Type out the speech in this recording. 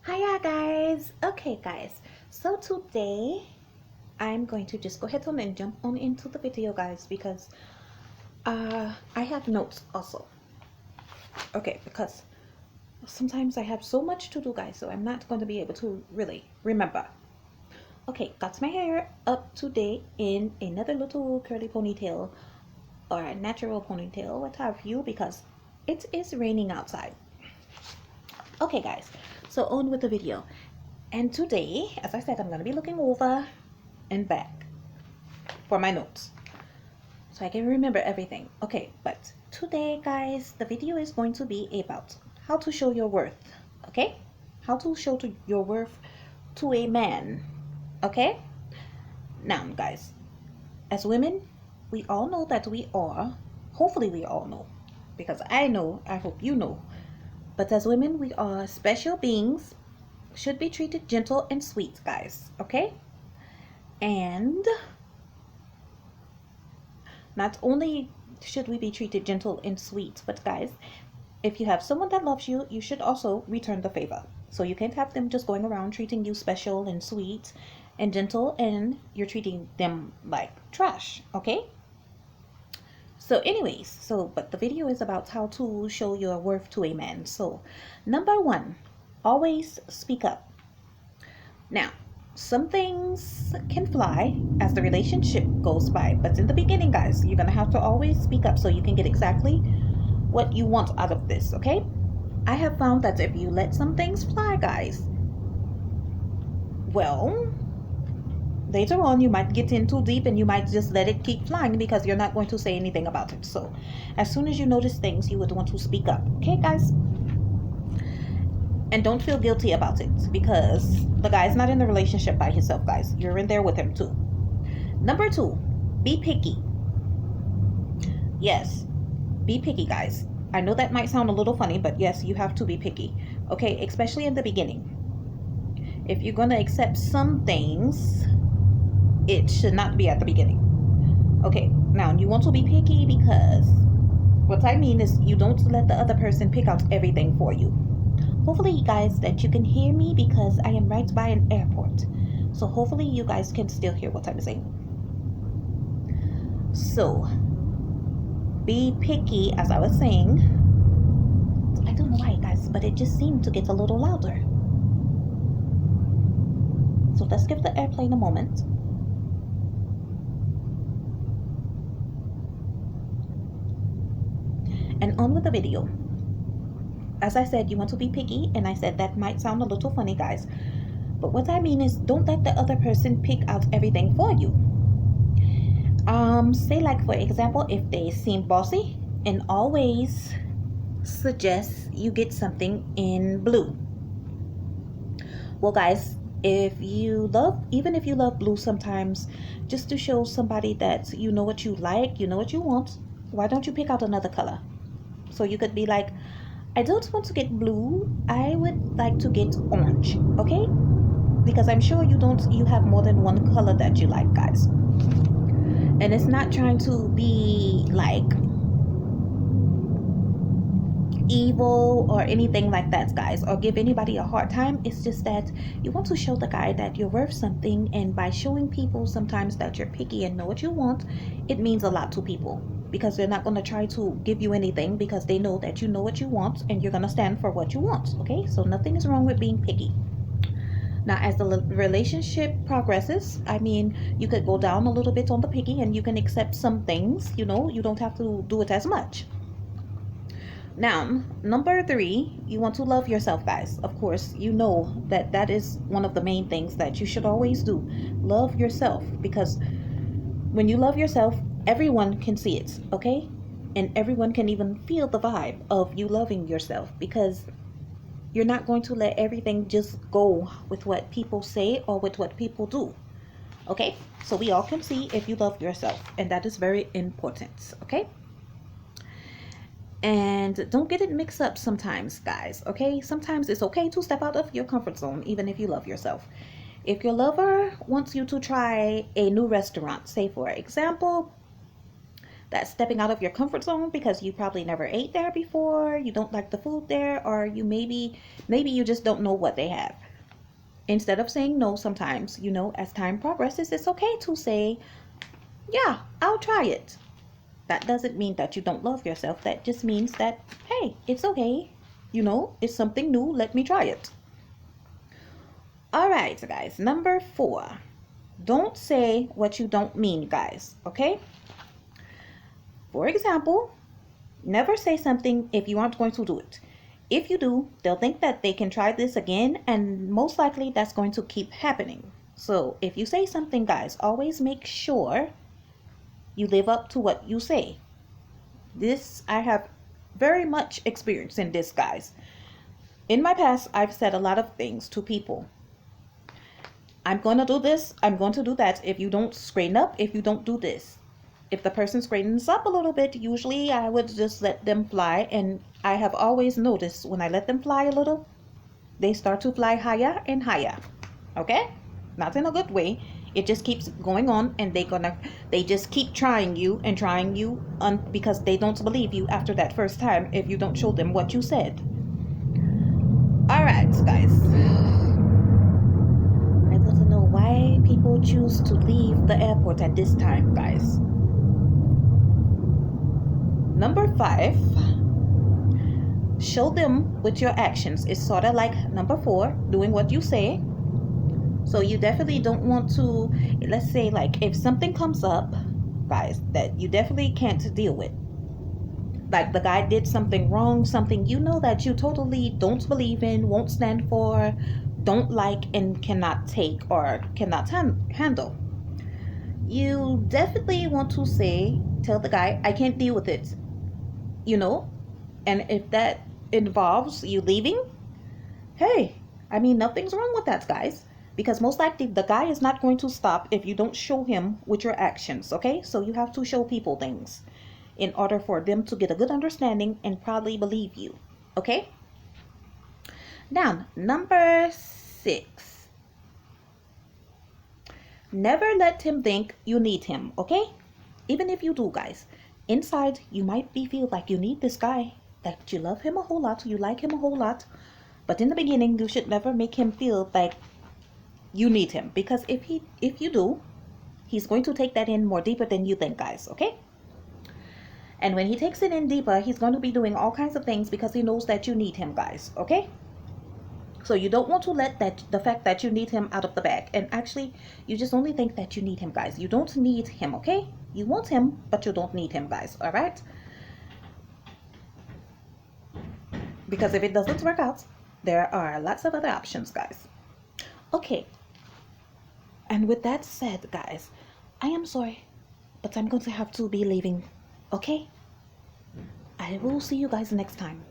Hiya guys. Okay guys, so today I'm going to just go ahead on and jump on into the video guys because I have notes also. Okay, because sometimes I have so much to do guys, so I'm not going to be able to really remember. Okay, got my hair up today in another little curly ponytail or a natural ponytail, what have you, because it is raining outside. Okay guys, so on with the video. And today, as I said, I'm going to be looking over and back for my notes so I can remember everything. Okay, but today guys, the video is going to be about how to show your worth. Okay, how to show your worth to a man. Okay, now guys, as women, we all know that we are, hopefully we all know, because I know, I hope you know, but as women, we are special beings, should be treated gentle and sweet guys. Okay, and not only should we be treated gentle and sweet, but guys, if you have someone that loves you, you should also return the favor. So you can't have them just going around treating you special and sweet and gentle and you're treating them like trash. Okay, so anyways, but the video is about how to show your worth to a man. So number one, always speak up. Now, some things can fly as the relationship goes by, but in the beginning, guys, you're going to have to always speak up so you can get exactly what you want out of this, okay? I have found that if you let some things fly, guys, well, later on you might get in too deep and you might just let it keep flying because you're not going to say anything about it. So as soon as you notice things, you would want to speak up, okay, guys? And don't feel guilty about it because the guy's not in the relationship by himself, guys. You're in there with him too. Number two, be picky. Yes, be picky, guys. I know that might sound a little funny, but yes, you have to be picky. Okay, especially in the beginning. If you're going to accept some things, it should not be at the beginning. Okay, now you want to be picky because what I mean is you don't let the other person pick out everything for you. Hopefully, guys, that you can hear me because I am right by an airport. So hopefully you guys can still hear what I'm saying. So, be picky, as I was saying. I don't know why, guys, but it just seemed to get a little louder. So let's give the airplane a moment. And on with the video. As I said, you want to be picky, and I said that might sound a little funny, guys. But what I mean is don't let the other person pick out everything for you. Say like, for example, if they seem bossy, and always suggest you get something in blue. Well, guys, even if you love blue sometimes, just to show somebody that you know what you like, you know what you want, why don't you pick out another color? So you could be like, I don't want to get blue, I would like to get orange, okay? Because I'm sure you have more than one color that you like, guys. And it's not trying to be like evil or anything like that, guys, or give anybody a hard time. It's just that you want to show the guy that you're worth something, and by showing people sometimes that you're picky and know what you want, it means a lot to people because they're not going to try to give you anything because they know that you know what you want and you're going to stand for what you want. Okay, so nothing is wrong with being picky. Now, as the relationship progresses, I mean, you could go down a little bit on the picky and you can accept some things, you don't have to do it as much. Now, number three, you want to love yourself, guys. Of course, you know that is one of the main things that you should always do. Love yourself, because when you love yourself, everyone can see it, okay? And everyone can even feel the vibe of you loving yourself, because you're not going to let everything just go with what people say or with what people do. Okay? So we all can see if you love yourself, and that is very important, okay? And don't get it mixed up sometimes, guys, okay? Sometimes it's okay to step out of your comfort zone, even if you love yourself. If your lover wants you to try a new restaurant, say for example, That's stepping out of your comfort zone because you probably never ate there before, you don't like the food there, or you maybe you just don't know what they have. Instead of saying no sometimes, as time progresses, it's okay to say, yeah, I'll try it. That doesn't mean that you don't love yourself. That just means that, hey, it's okay. It's something new. Let me try it. All right, guys. Number 4. Don't say what you don't mean, guys. Okay? For example, never say something if you aren't going to do it. If you do, they'll think that they can try this again, and most likely that's going to keep happening. So if you say something, guys, always make sure you live up to what you say. This, I have very much experience in this, guys. In my past, I've said a lot of things to people. I'm going to do this, I'm going to do that if you don't straighten up, if you don't do this. If the person straightens up a little bit, usually I would just let them fly. And I have always noticed when I let them fly a little, they start to fly higher and higher. Okay? Not in a good way. It just keeps going on, and they just keep trying you and trying you because they don't believe you after that first time if you don't show them what you said. All right, guys. I want to know why people choose to leave the airport at this time, guys. Number 5, show them with your actions. It's sort of like number 4, doing what you say. So you definitely don't want to, let's say, like if something comes up, guys, that you definitely can't deal with. Like the guy did something wrong, something that you totally don't believe in, won't stand for, don't like, and cannot take or cannot handle. You definitely want to tell the guy, I can't deal with it. And if that involves you leaving, hey, I mean, nothing's wrong with that, guys. Because most likely the guy is not going to stop if you don't show him with your actions, okay? So you have to show people things in order for them to get a good understanding and probably believe you, okay? Now, number 6. Never let him think you need him, okay? Even if you do, guys. Inside, you might feel like you need this guy, that you love him a whole lot, you like him a whole lot. But in the beginning, you should never make him feel like you need him, because if you do, he's going to take that in more deeper than you think, guys, okay? And when he takes it in deeper, he's going to be doing all kinds of things because he knows that you need him, guys, okay? So you don't want to let the fact that you need him out of the bag. And actually, you just only think that you need him, guys. You don't need him, okay? You want him, but you don't need him, guys, all right? Because if it doesn't work out, there are lots of other options, guys. Okay. And with that said, guys, I am sorry, but I'm going to have to be leaving, okay? I will see you guys next time.